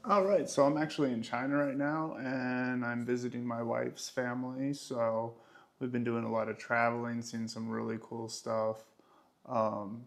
All right, so I'm actually in China right now and I'm visiting my wife's family. So we've been doing a lot of traveling, seeing some really cool stuff. Um,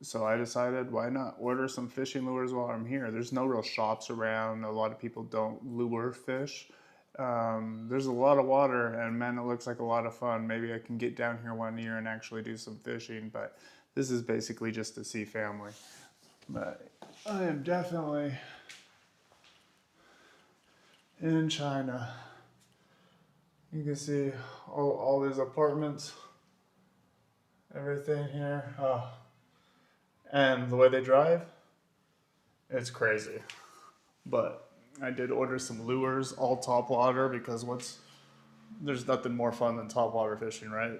so I decided why not order some fishing lures while I'm here. There's no real shops around. A lot of people don't lure fish. There's a lot of water, and man, it looks like a lot of fun. Maybe I can get down here one year and actually do some fishing, but this is basically just to see family. But I am definitely in China. You can see all these apartments, everything here. Oh, and the way they drive, it's crazy. But I did order some lures, all top water, because there's nothing more fun than top water fishing, right?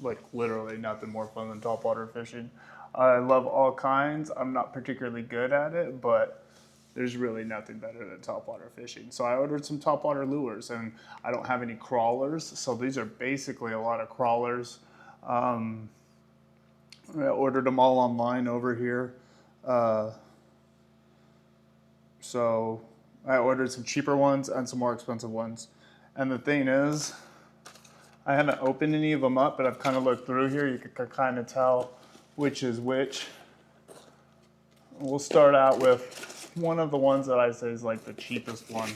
Like literally nothing more fun than top water fishing. I love all kinds. I'm not particularly good at it, but there's really nothing better than topwater fishing. So I ordered some topwater lures, and I don't have any crawlers. So these are basically a lot of crawlers. Um, I ordered them all online over here. Uh, so I ordered some cheaper ones and some more expensive ones. And the thing is, I haven't opened any of them up, but I've kind of looked through here. You can kind of tell which is which. We'll start out with one of the ones that I say is like the cheapest one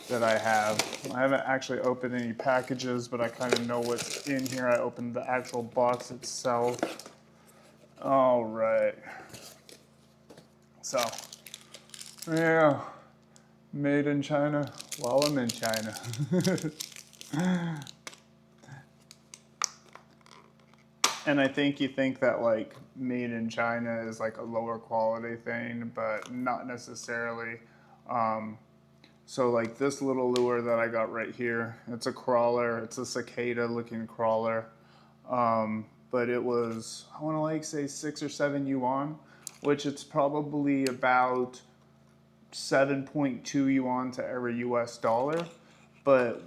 that I have. I haven't actually opened any packages, but I kind of know what's in here. I opened the actual box itself. All right. So, yeah, made in China while I'm in China. And I think you think that like made in China is like a lower quality thing, but not necessarily. Um, So like this little lure that I got right here, it's a crawler. It's a cicada looking crawler. But it was, I want to like say 6 or 7 yuan, which it's probably about 7.2 yuan to every US dollar. But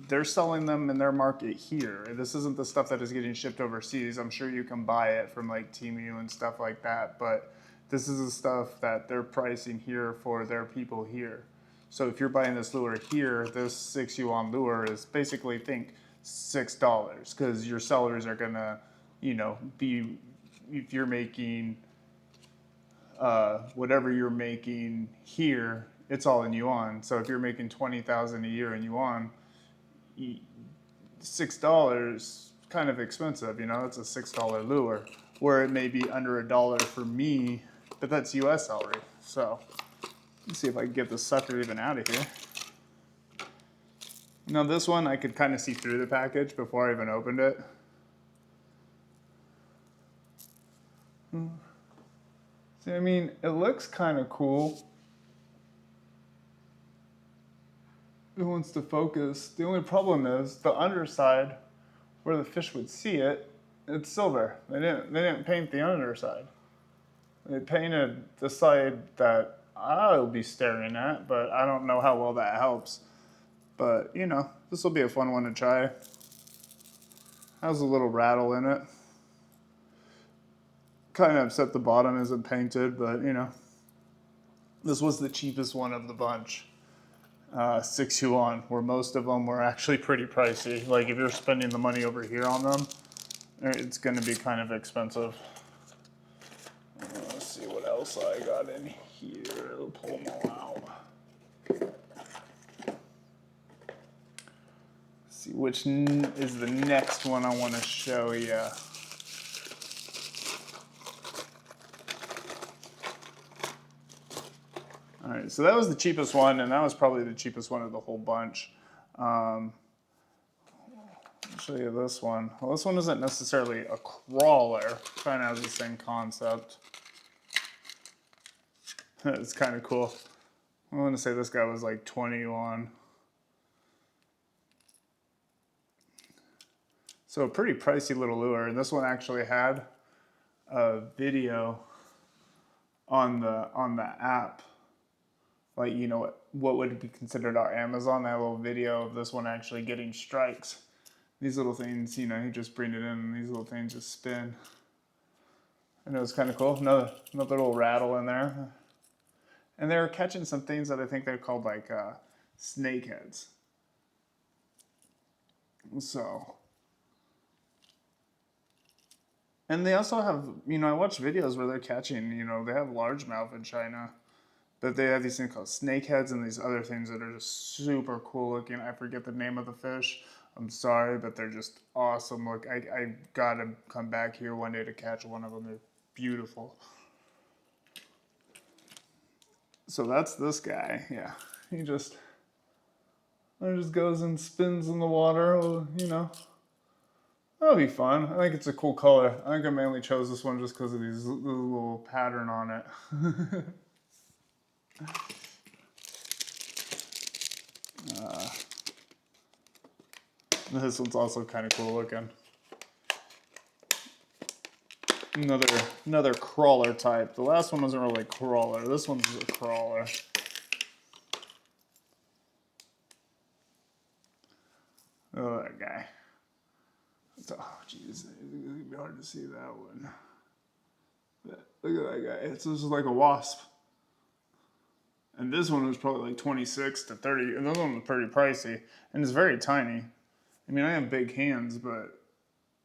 they're selling them in their market here. This isn't the stuff that is getting shipped overseas. I'm sure you can buy it from like Temu and stuff like that. But this is the stuff that they're pricing here for their people here. So if you're buying this lure here, this 6 yuan lure is basically think $6 because your sellers are gonna, be if you're making whatever you're making here, it's all in yuan. So if you're making 20,000 a year in yuan, $6 kind of expensive. It's a $6 lure, where it may be under $1 for me, but that's U.S. salary. So let's see if I can get this sucker even out of here. Now this one, I could kind of see through the package before I even opened it. See, I mean, it looks kind of cool. It wants to focus. The only problem is the underside, where the fish would see it, it's silver. They didn't paint the underside. They painted the side that I'll be staring at, but I don't know how well that helps. But, this will be a fun one to try. Has a little rattle in it. Kind of upset the bottom isn't painted, but, this was the cheapest one of the bunch. 6 yuan, where most of them were actually pretty pricey. Like if you're spending the money over here on them, it's going to be kind of expensive. Let's see what else I got in here. I'll pull them all out. See which is the next one I want to show you. All right, so that was the cheapest one, and that was probably the cheapest one of the whole bunch. I'll show you this one. Well, this one isn't necessarily a crawler. Kind of has the same concept. It's kind of cool. I want to say this guy was like 20 yuan. So a pretty pricey little lure. And this one actually had a video on the app. Like, what would be considered our Amazon. That little video of this one actually getting strikes. These little things, you just bring it in and these little things just spin. And it was kind of cool. Another little rattle in there. And they were catching some things that I think they're called like snakeheads. So, and they also have, I watch videos where they're catching, they have largemouth in China, but they have these things called snakeheads and these other things that are just super cool looking. I forget the name of the fish. I'm sorry, but they're just awesome. Look, I gotta come back here one day to catch one of them. They're beautiful. So that's this guy. Yeah, he just goes and spins in the water. That'll be fun. I think it's a cool color. I think I mainly chose this one just because of these little pattern on it. This one's also kind of cool looking. Another crawler type. The last one wasn't really a crawler. This one's a crawler. Oh, that guy. Oh, jeez. It's going to be hard to see that one. But look at that guy. This is like a wasp. And this one was probably like 26 to 30. And this one was pretty pricey. And it's very tiny. I mean, I have big hands, but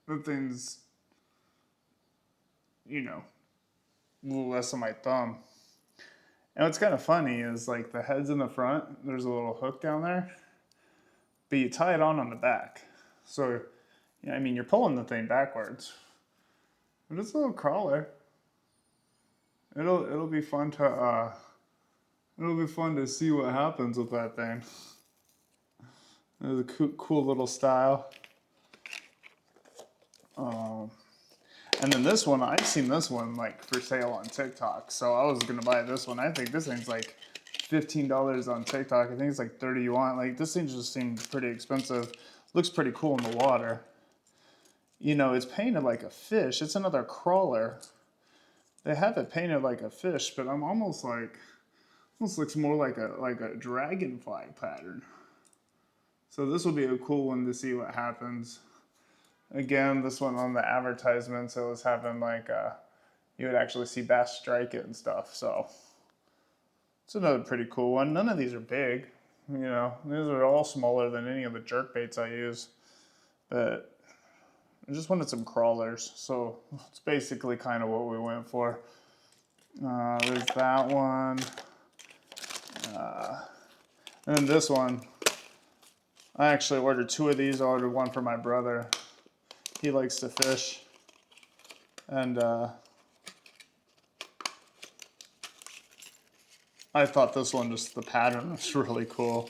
the thing's, a little less than my thumb. And what's kind of funny is like the head's in the front. There's a little hook down there. But you tie it on the back. So, you're pulling the thing backwards. But it's a little crawler. It'll be fun to see what happens with that thing. It's a cool little style. And then this one, I've seen this one like for sale on TikTok. So I was gonna buy this one. I think this thing's like $15 on TikTok. I think it's like 30 yuan. Like this thing just seems pretty expensive. Looks pretty cool in the water. It's painted like a fish. It's another crawler. They have it painted like a fish, but I'm almost looks more like a dragonfly pattern. So this will be a cool one to see what happens. Again, this one on the advertisements, it was having like you would actually see bass strike it and stuff. So it's another pretty cool one. None of these are big. These are all smaller than any of the jerk baits I use. But I just wanted some crawlers. So it's basically kind of what we went for. There's that one. And then this one. I actually ordered 2 of these. I ordered one for my brother. He likes to fish. And I thought this one, just the pattern was really cool.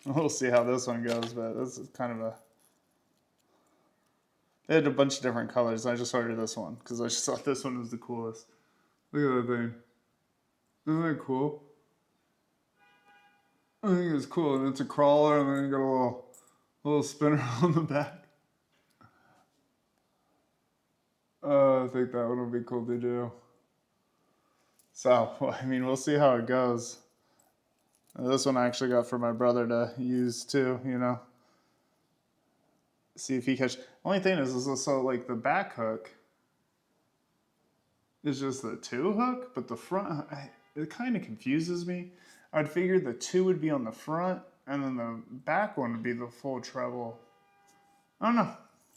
We'll see how this one goes, but this is kind of they had a bunch of different colors. I just ordered this one because I just thought this one was the coolest. Look at that thing. Isn't that cool? I think it's cool. And it's a crawler, and then you got a little spinner on the back. I think that one would be cool to do. So, we'll see how it goes. This one I actually got for my brother to use too, See if he catch. Only thing is so like the back hook is just the 2 hook, but the front, it kind of confuses me. I'd figured the 2 would be on the front, and then the back one would be the full treble. I don't know.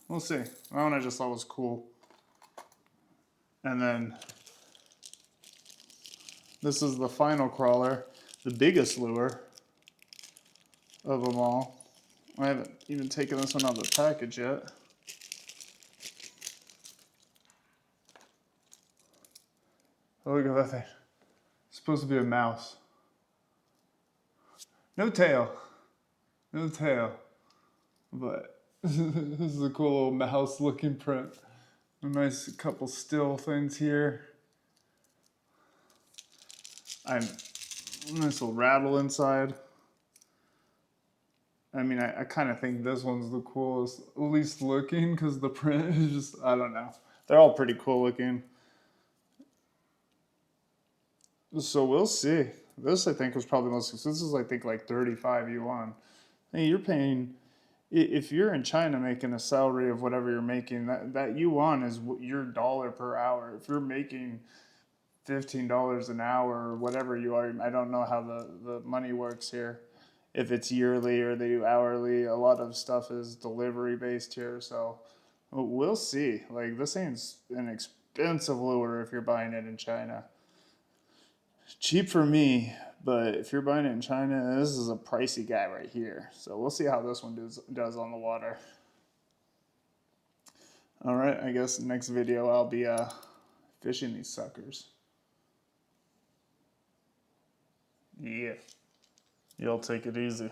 We'll see. That one I just thought was cool. And then this is the final crawler, the biggest lure of them all. I haven't even taken this one out of the package yet. Oh, look at that thing. It's supposed to be a mouse. No tail. No tail. But this is a cool little mouse looking print. A nice couple still things here. Nice little rattle inside. I kind of think this one's the coolest, at least looking, because the print is just, I don't know. They're all pretty cool looking. So we'll see. This, I think, was probably the most, this is, I think, like 35 yuan. Hey, you're paying, if you're in China making a salary of whatever you're making, that yuan is your dollar per hour. If you're making $15 an hour or whatever you are. I don't know how the money works here. If it's yearly or they do hourly, a lot of stuff is delivery based here. So we'll see. Like, this ain't an expensive lure if you're buying it in China. Cheap for me, but if you're buying it in China, this is a pricey guy right here. So we'll see how this one does on the water. All right, I guess next video I'll be fishing these suckers. Yeah. Y'all take it easy.